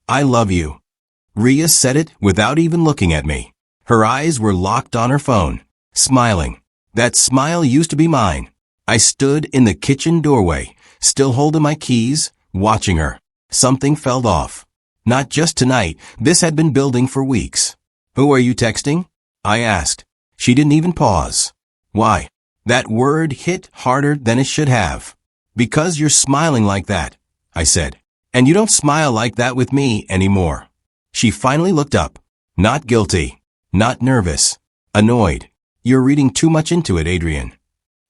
I love you. Ria said it without even looking at me. Her eyes were locked on her phone, smiling. That smile used to be mine. I stood in the kitchen doorway, still holding my keys, watching her. Something felt off. Not just tonight, this had been building for weeks. Who are you texting? I asked. She didn't even pause. Why? That word hit harder than it should have. Because you're smiling like that, I said. And you don't smile like that with me anymore. She finally looked up. Not guilty. Not nervous. Annoyed. You're reading too much into it, Adrian.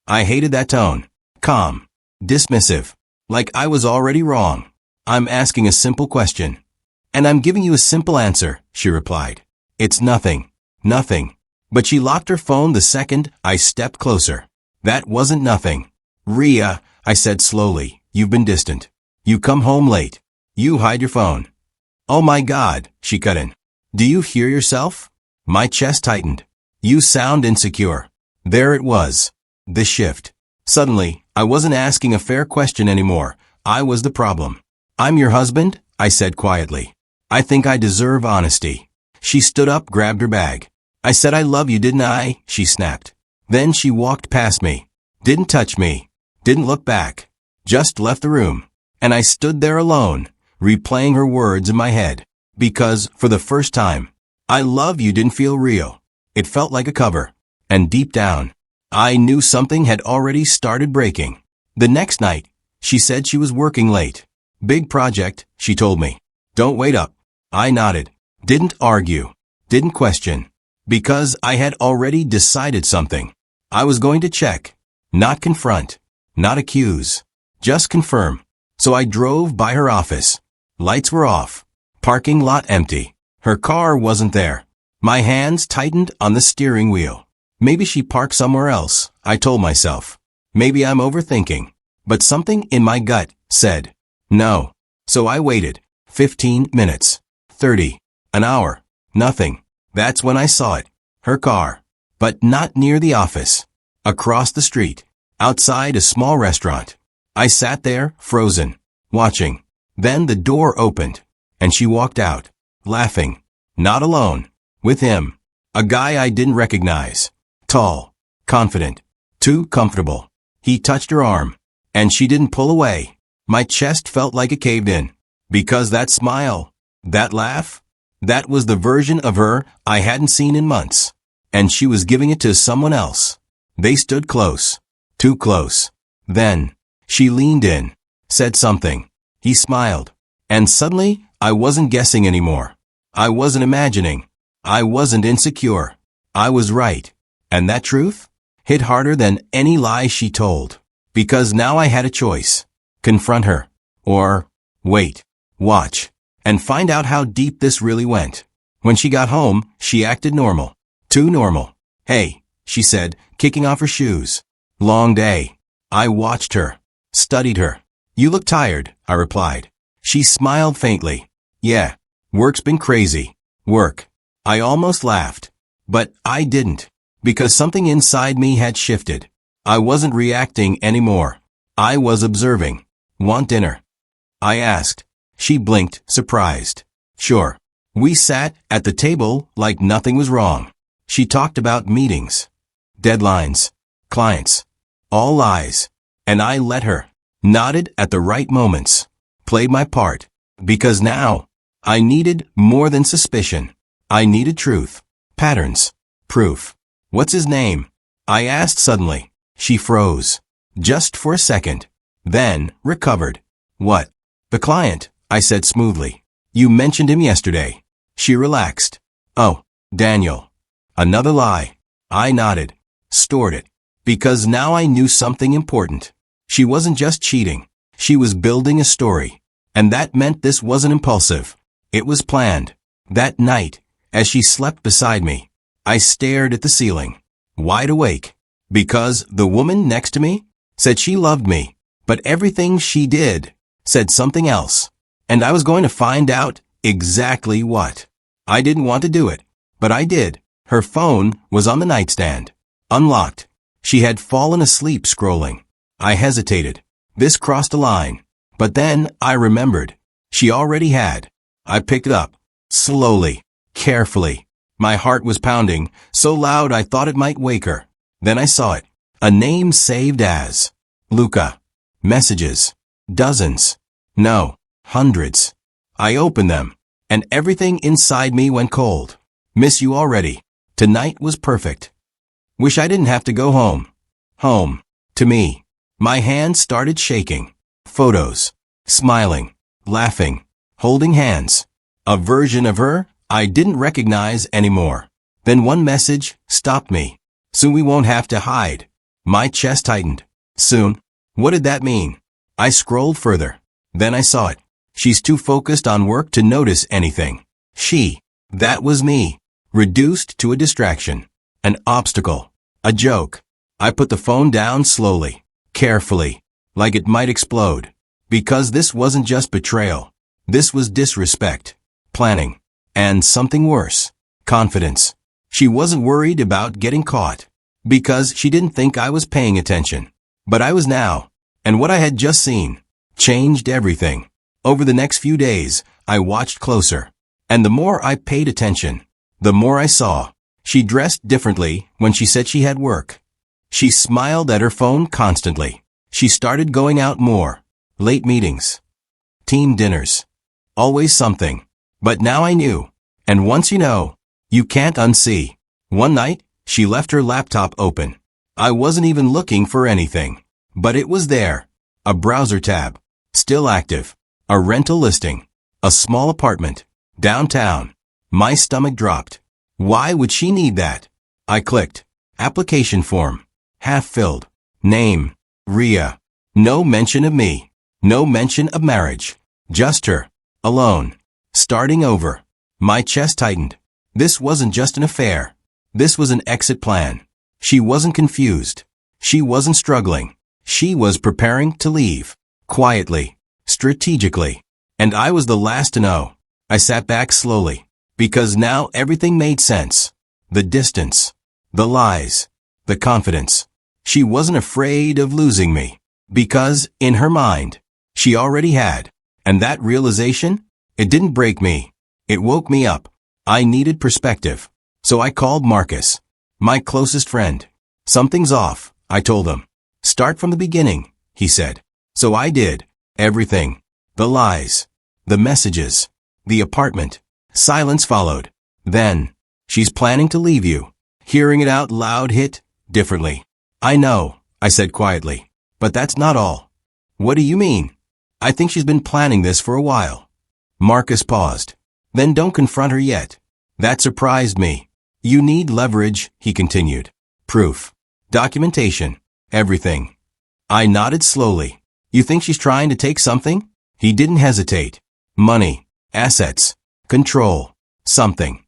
I hated that tone. Calm. Dismissive. Like I was already wrong. I'm asking a simple question. And I'm giving you a simple answer, she replied. It's nothing. Nothing. But she locked her phone the second I stepped closer. That wasn't nothing. Ria, I said slowly, you've been distant. You come home late. You hide your phone. Oh my God, she cut in. Do you hear yourself? My chest tightened. You sound insecure. There it was. The shift. Suddenly, I wasn't asking a fair question anymore. I was the problem. I'm your husband, I said quietly. I think I deserve honesty. She stood up, grabbed her bag. I said I love you, didn't I? She snapped. Then she walked past me. Didn't touch me. Didn't look back. Just left the room. And I stood there alone, replaying her words in my head. Because, for the first time, I love you didn't feel real. It felt like a cover. And deep down, I knew something had already started breaking. The next night, she said she was working late. Big project, she told me. Don't wait up. I nodded. Didn't argue. Didn't question. Because I had already decided something. I was going to check. Not confront. Not accuse. Just confirm. So I drove by her office. Lights were off. Parking lot empty. Her car wasn't there. My hands tightened on the steering wheel. Maybe she parked somewhere else, I told myself. Maybe I'm overthinking. But something in my gut said, no. So I waited. 15 minutes. 30. An hour. Nothing. That's when I saw it. Her car. But not near the office. Across the street. Outside a small restaurant. I sat there, frozen. Watching. Then the door opened. And she walked out. Laughing. Not alone. With him. A guy I didn't recognize. Tall. Confident. Too comfortable. He touched her arm. And she didn't pull away. My chest felt like it caved in. Because that smile. That laugh. That was the version of her I hadn't seen in months. And she was giving it to someone else. They stood close. Too close. Then, she leaned in. Said something. He smiled. And suddenly, I wasn't guessing anymore. I wasn't imagining. I wasn't insecure. I was right. And that truth hit harder than any lie she told. Because now I had a choice. Confront her. Or, wait, watch, and find out how deep this really went. When she got home, she acted normal. Too normal. Hey, she said, kicking off her shoes. Long day. I watched her. Studied her. You look tired, I replied. She smiled faintly. Yeah, work's been crazy. Work. I almost laughed. But I didn't. Because something inside me had shifted. I wasn't reacting anymore. I was observing. Want dinner? I asked. She blinked, surprised. Sure. We sat at the table like nothing was wrong. She talked about meetings, deadlines, clients, all lies. And I let her. Nodded at the right moments. Played my part. Because now, I needed more than suspicion. I needed truth. Patterns. Proof. What's his name? I asked suddenly. She froze. Just for a second. Then, recovered. What? The client, I said smoothly. You mentioned him yesterday. She relaxed. Oh, Daniel. Another lie. I nodded. Stored it. Because now I knew something important. She wasn't just cheating. She was building a story. And that meant this wasn't impulsive. It was planned. That night, as she slept beside me, I stared at the ceiling. Wide awake. Because the woman next to me said she loved me. But everything she did said something else. And I was going to find out exactly what. I didn't want to do it. But I did. Her phone was on the nightstand. Unlocked. She had fallen asleep scrolling. I hesitated. This crossed a line. But then I remembered. She already had. I picked it up. Slowly. Carefully. My heart was pounding, so loud I thought it might wake her. Then I saw it. A name saved as Luca. Messages. Dozens. No. Hundreds. I opened them, and everything inside me went cold. Miss you already. Tonight was perfect. Wish I didn't have to go home. Home. To me. My hands started shaking. Photos. Smiling. Laughing. Holding hands. A version of her I didn't recognize anymore. Then one message stopped me. Soon we won't have to hide. My chest tightened. Soon? What did that mean? I scrolled further. Then I saw it. She's too focused on work to notice anything. She. That was me. Reduced to a distraction. An obstacle. A joke. I put the phone down slowly. Carefully. Like it might explode. Because this wasn't just betrayal. This was disrespect. Planning. And something worse. Confidence. She wasn't worried about getting caught. Because she didn't think I was paying attention. But I was now. And what I had just seen changed everything. Over the next few days, I watched closer. And the more I paid attention, the more I saw. She dressed differently when she said she had work. She smiled at her phone constantly. She started going out more. Late meetings. Team dinners. Always something. But now I knew. And once you know, you can't unsee. One night, she left her laptop open. I wasn't even looking for anything. But it was there. A browser tab. Still active. A rental listing. A small apartment. Downtown. My stomach dropped. Why would she need that? I clicked. Application form. Half filled. Name. Ria. No mention of me. No mention of marriage. Just her. Alone. Starting over. My chest tightened. This wasn't just an affair. This was an exit plan. She wasn't confused. She wasn't struggling. She was preparing to leave. Quietly. Strategically. And I was the last to know. I sat back slowly. Because now everything made sense. The distance. The lies. The confidence. She wasn't afraid of losing me. Because, in her mind, she already had. And that realization, it didn't break me. It woke me up. I needed perspective. So I called Marcus, my closest friend. Something's off, I told him. Start from the beginning, he said. So I did. Everything. The lies. The messages. The apartment. Silence followed. Then, she's planning to leave you. Hearing it out loud hit differently. I know, I said quietly. But that's not all. What do you mean? I think she's been planning this for a while. Marcus paused. Then don't confront her yet. That surprised me. You need leverage, he continued. Proof. Documentation. Everything. I nodded slowly. You think she's trying to take something? He didn't hesitate. Money. Assets. Control. Something.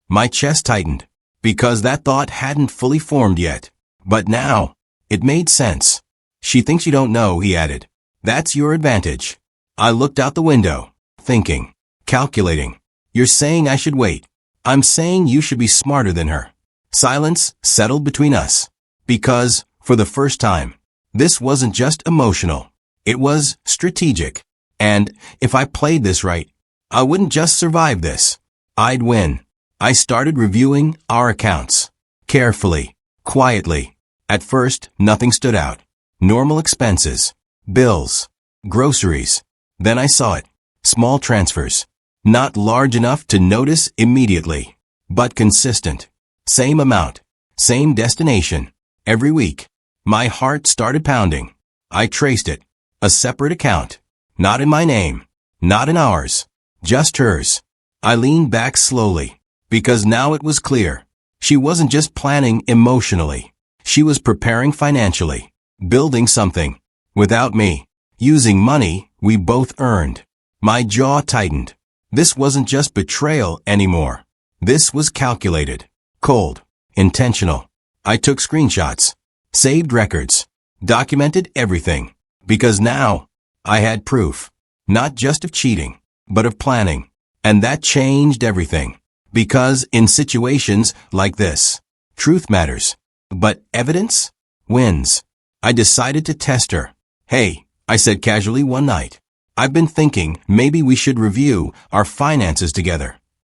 My chest tightened. Because that thought hadn't fully formed yet. But now, it made sense. She thinks you don't know, he added. That's your advantage. I looked out the window, thinking, calculating. You're saying I should wait. I'm saying you should be smarter than her. Silence settled between us. Because, for the first time, this wasn't just emotional. It was strategic. And, if I played this right, I wouldn't just survive this. I'd win. I started reviewing our accounts. Carefully. Quietly. At first, nothing stood out. Normal expenses. Bills. Groceries. Then I saw it. Small transfers. Not large enough to notice immediately. But consistent. Same amount. Same destination. Every week. My heart started pounding. I traced it. A separate account. Not in my name. Not in ours. Just hers. I leaned back slowly. Because now it was clear. She wasn't just planning emotionally. She was preparing financially. Building something. Without me. Using money we both earned. My jaw tightened. This wasn't just betrayal anymore. This was calculated. Cold. Intentional. I took screenshots. Saved records. Documented everything. Because now, I had proof. Not just of cheating, but of planning. And that changed everything. Because in situations like this, truth matters. But evidence wins. I decided to test her. Hey, I said casually one night. I've been thinking maybe we should review our finances together.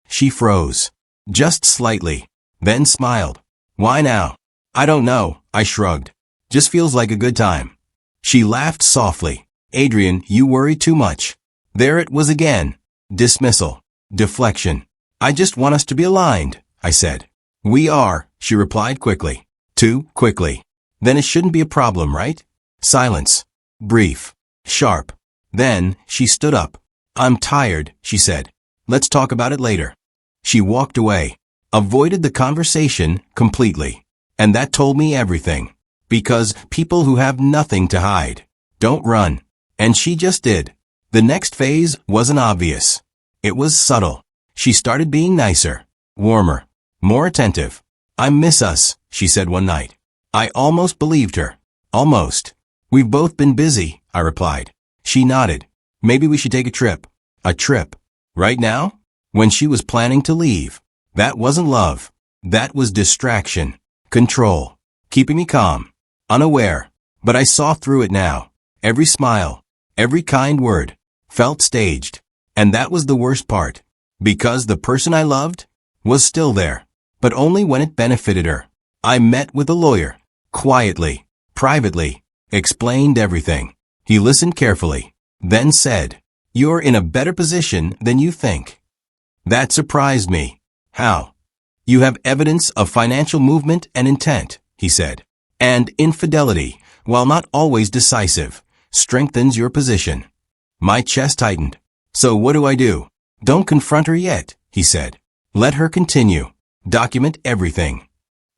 She froze. Just slightly. Then smiled. Why now? I don't know, I shrugged. Just feels like a good time. She laughed softly. Adrian, you worry too much. There it was again. Dismissal. Deflection. I just want us to be aligned, I said. We are, she replied quickly. Too quickly. Then it shouldn't be a problem, right? Silence. Brief. Sharp. Then she stood up. I'm tired, she said. Let's talk about it later. She walked away. Avoided the conversation completely. And that told me everything. Because people who have nothing to hide don't run. And she just did. The next phase wasn't obvious. It was subtle. She started being nicer, warmer, more attentive. I miss us, she said one night. I almost believed her. Almost. We've both been busy, I replied. She nodded. Maybe we should take a trip. A trip. Right now? When she was planning to leave. That wasn't love. That was distraction. Control. Keeping me calm. Unaware. But I saw through it now. Every smile. Every kind word. Felt staged. And that was the worst part. Because the person I loved was still there. But only when it benefited her. I met with a lawyer. Quietly. Privately. Explained everything. He listened carefully. Then said, You're in a better position than you think. That surprised me. How? You have evidence of financial movement and intent, he said. And infidelity, while not always decisive, strengthens your position. My chest tightened. So what do I do? Don't confront her yet, he said. Let her continue. Document everything.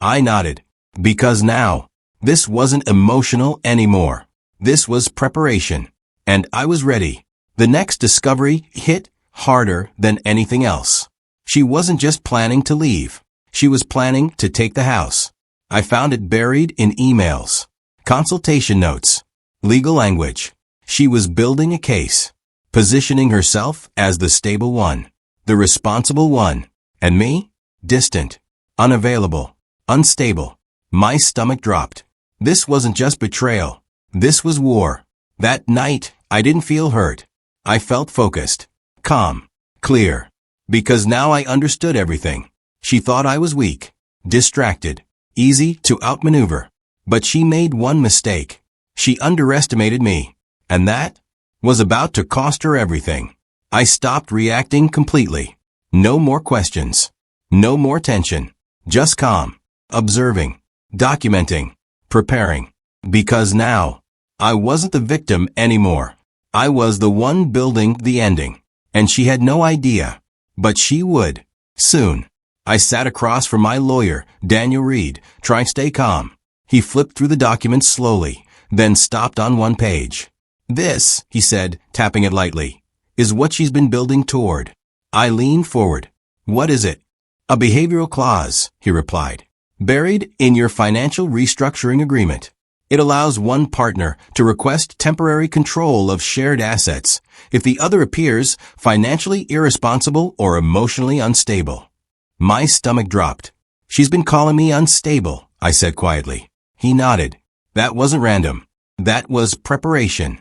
I nodded. Because now, this wasn't emotional anymore. This was preparation. And I was ready. The next discovery hit harder than anything else. She wasn't just planning to leave. She was planning to take the house. I found it buried in emails, consultation notes, legal language. She was building a case, positioning herself as the stable one, the responsible one, and me, distant, unavailable, unstable. My stomach dropped. This wasn't just betrayal. This was war. That night, I didn't feel hurt. I felt focused, calm, clear. Because now I understood everything. She thought I was weak, distracted, easy to outmaneuver. But she made one mistake. She underestimated me. And that was about to cost her everything. I stopped reacting completely. No more questions. No more tension. Just calm. Observing. Documenting. Preparing. Because now, I wasn't the victim anymore. I was the one building the ending. And she had no idea. But she would. Soon. I sat across from my lawyer, Daniel Reed, trying to stay calm. He flipped through the documents slowly, then stopped on one page. This, he said, tapping it lightly, is what she's been building toward. I leaned forward. What is it? A behavioral clause, he replied. Buried in your financial restructuring agreement. It allows one partner to request temporary control of shared assets if the other appears financially irresponsible or emotionally unstable. My stomach dropped. She's been calling me unstable, I said quietly. He nodded. That wasn't random. That was preparation.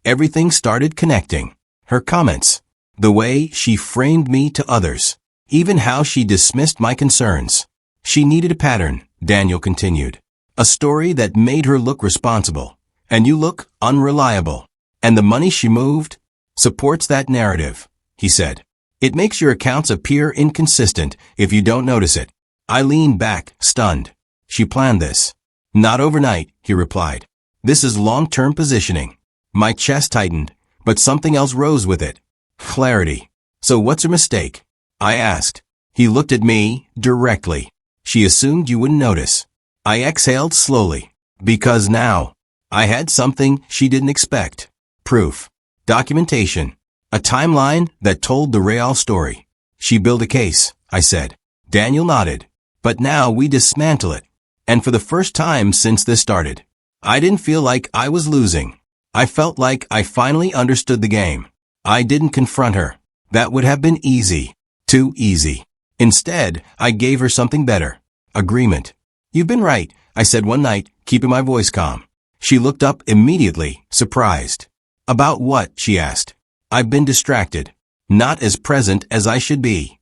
Everything started connecting. Her comments, the way she framed me to others, even how she dismissed my concerns. She needed a pattern, Daniel continued. A story that made her look responsible, and you look unreliable. And the money she moved supports that narrative, he said. It makes your accounts appear inconsistent if you don't notice it. I leaned back, stunned. She planned this. Not overnight, he replied. This is long-term positioning. My chest tightened, but something else rose with it. Clarity. So what's her mistake? I asked. He looked at me directly. She assumed you wouldn't notice. I exhaled slowly. Because now, I had something she didn't expect. Proof. Documentation. A timeline that told the real story. She built a case, I said. Daniel nodded. But now we dismantle it. And for the first time since this started, I didn't feel like I was losing. I felt like I finally understood the game. I didn't confront her. That would have been easy. Too easy. Instead, I gave her something better. Agreement. You've been right, I said one night, keeping my voice calm. She looked up immediately, surprised. About what? She asked. I've been distracted. Not as present as I should be.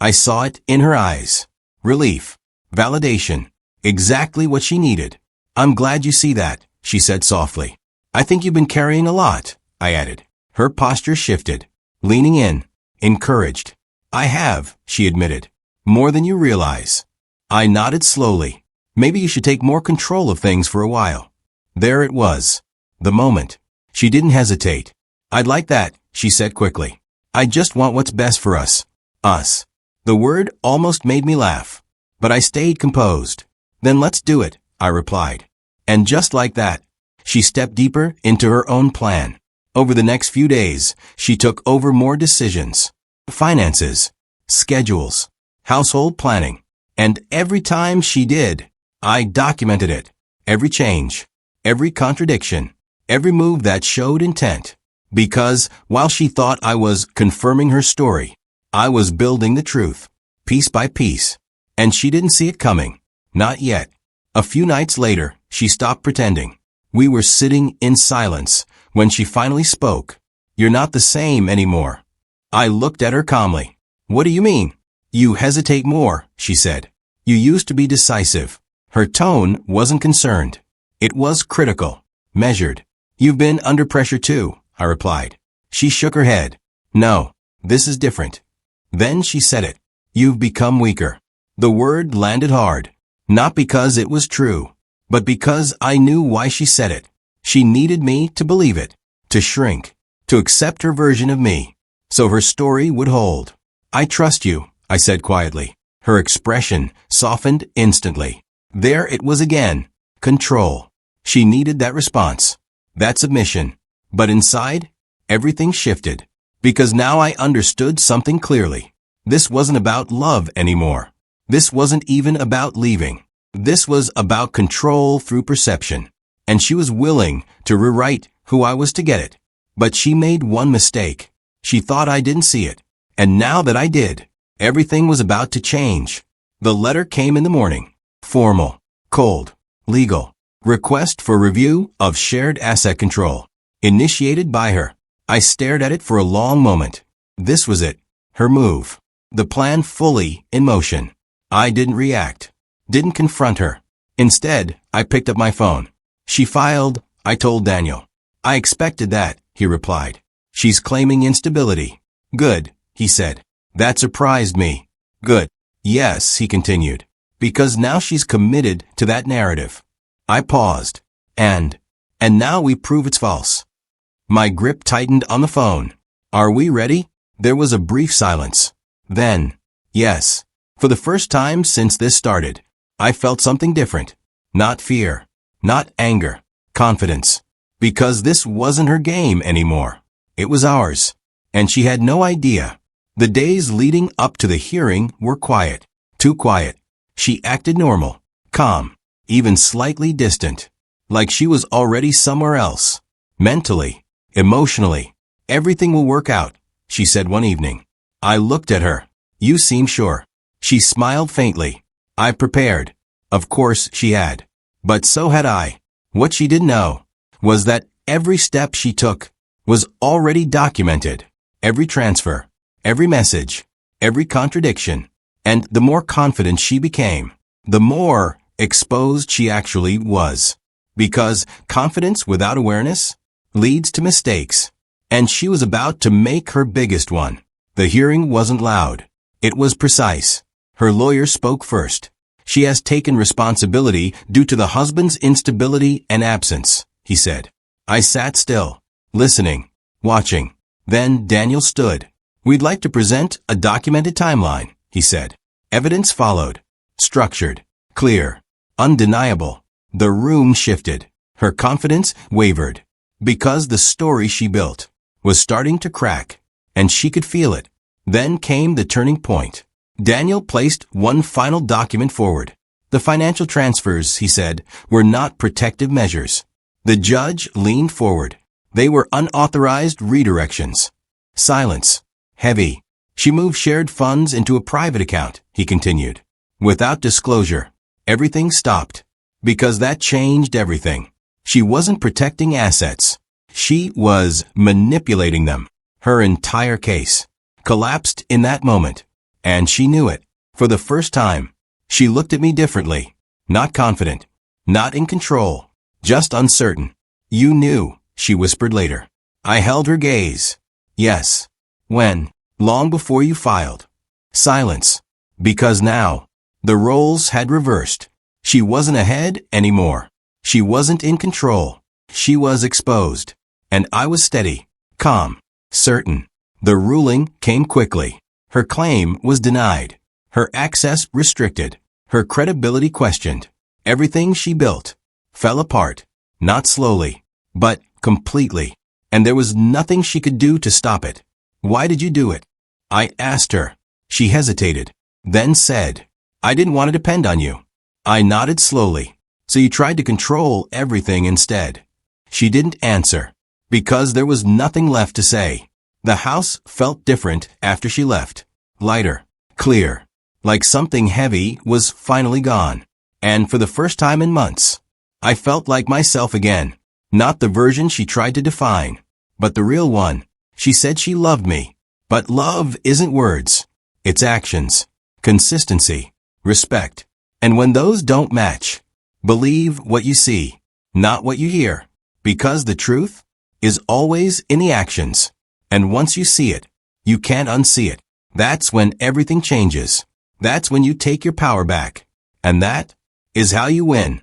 I saw it in her eyes. Relief. Validation. Exactly what she needed. I'm glad you see that, she said softly. I think you've been carrying a lot, I added. Her posture shifted. Leaning in. Encouraged. I have, she admitted. More than you realize. I nodded slowly. Maybe you should take more control of things for a while. There it was. The moment. She didn't hesitate. I'd like that, she said quickly. I just want what's best for us. Us. The word almost made me laugh. But I stayed composed. Then let's do it, I replied. And just like that, she stepped deeper into her own plan. Over the next few days, she took over more decisions. Finances. Schedules. Household planning. And every time she did, I documented it. Every change. Every contradiction. Every move that showed intent. Because while she thought I was confirming her story, I was building the truth, piece by piece. And she didn't see it coming. Not yet. A few nights later, she stopped pretending. We were sitting in silence when she finally spoke. You're not the same anymore. I looked at her calmly. What do you mean? You hesitate more, she said. You used to be decisive. Her tone wasn't concerned. It was critical, measured. You've been under pressure too, I replied. She shook her head. No, this is different. Then she said it. You've become weaker. The word landed hard. Not because it was true, but because I knew why she said it. She needed me to believe it, to shrink, to accept her version of me, so her story would hold. I trust you, I said quietly. Her expression softened instantly. There it was again. Control. She needed that response, that submission. But inside, everything shifted. Because now I understood something clearly. This wasn't about love anymore. This wasn't even about leaving. This was about control through perception. And she was willing to rewrite who I was to get it. But she made one mistake. She thought I didn't see it. And now that I did, everything was about to change. The letter came in the morning. Formal, cold, legal. Request for review of shared asset control. Initiated by her. I stared at it for a long moment. This was it. Her move. The plan fully in motion. I didn't react. Didn't confront her. Instead, I picked up my phone. She filed, I told Daniel. I expected that, he replied. She's claiming instability. Good, he said. That surprised me. Good. Yes, he continued. Because now she's committed to that narrative. I paused. And now we prove it's false. My grip tightened on the phone. Are we ready? There was a brief silence. Then, yes. For the first time since this started, I felt something different. Not fear. Not anger. Confidence. Because this wasn't her game anymore. It was ours. And she had no idea. The days leading up to the hearing were quiet. Too quiet. She acted normal. Calm. Even slightly distant. Like she was already somewhere else. Mentally. Emotionally. Everything will work out, she said one evening. I looked at her. You seem sure. She smiled faintly. I prepared. Of course she had. But so had I. What she didn't know was that every step she took was already documented. Every transfer, every message, every contradiction. And the more confident she became, the more exposed she actually was. Because confidence without awareness leads to mistakes. And she was about to make her biggest one. The hearing wasn't loud. It was precise. Her lawyer spoke first. She has taken responsibility due to the husband's instability and absence, he said. I sat still, listening, watching. Then Daniel stood. We'd like to present a documented timeline, he said. Evidence followed. Structured, clear, undeniable. The room shifted. Her confidence wavered. Because the story she built was starting to crack, and she could feel it. Then came the turning point. Daniel placed one final document forward. The financial transfers, he said, were not protective measures. The judge leaned forward. They were unauthorized redirections. Silence. Heavy. She moved shared funds into a private account, he continued. Without disclosure. Everything stopped. Because that changed everything. She wasn't protecting assets. She was manipulating them. Her entire case collapsed in that moment. And she knew it. For the first time, she looked at me differently. Not confident. Not in control. Just uncertain. "You knew," she whispered later. I held her gaze. "Yes." "When?" "Long before you filed." Silence. Because now, the roles had reversed. She wasn't ahead anymore. She wasn't in control. She was exposed. And I was steady, calm, certain. The ruling came quickly. Her claim was denied. Her access restricted. Her credibility questioned. Everything she built fell apart. Not slowly, but completely. And there was nothing she could do to stop it. "Why did you do it?" I asked her. She hesitated, then said, "I didn't want to depend on you." I nodded slowly. "So you tried to control everything instead." She didn't answer, because there was nothing left to say. The house felt different after she left. Lighter, clear, like something heavy was finally gone. And for the first time in months, I felt like myself again. Not the version she tried to define, but the real one. She said she loved me. But love isn't words. It's actions, consistency, respect. And when those don't match, believe what you see, not what you hear. Because the truth is always in the actions. And once you see it, you can't unsee it. That's when everything changes. That's when you take your power back. And that is how you win.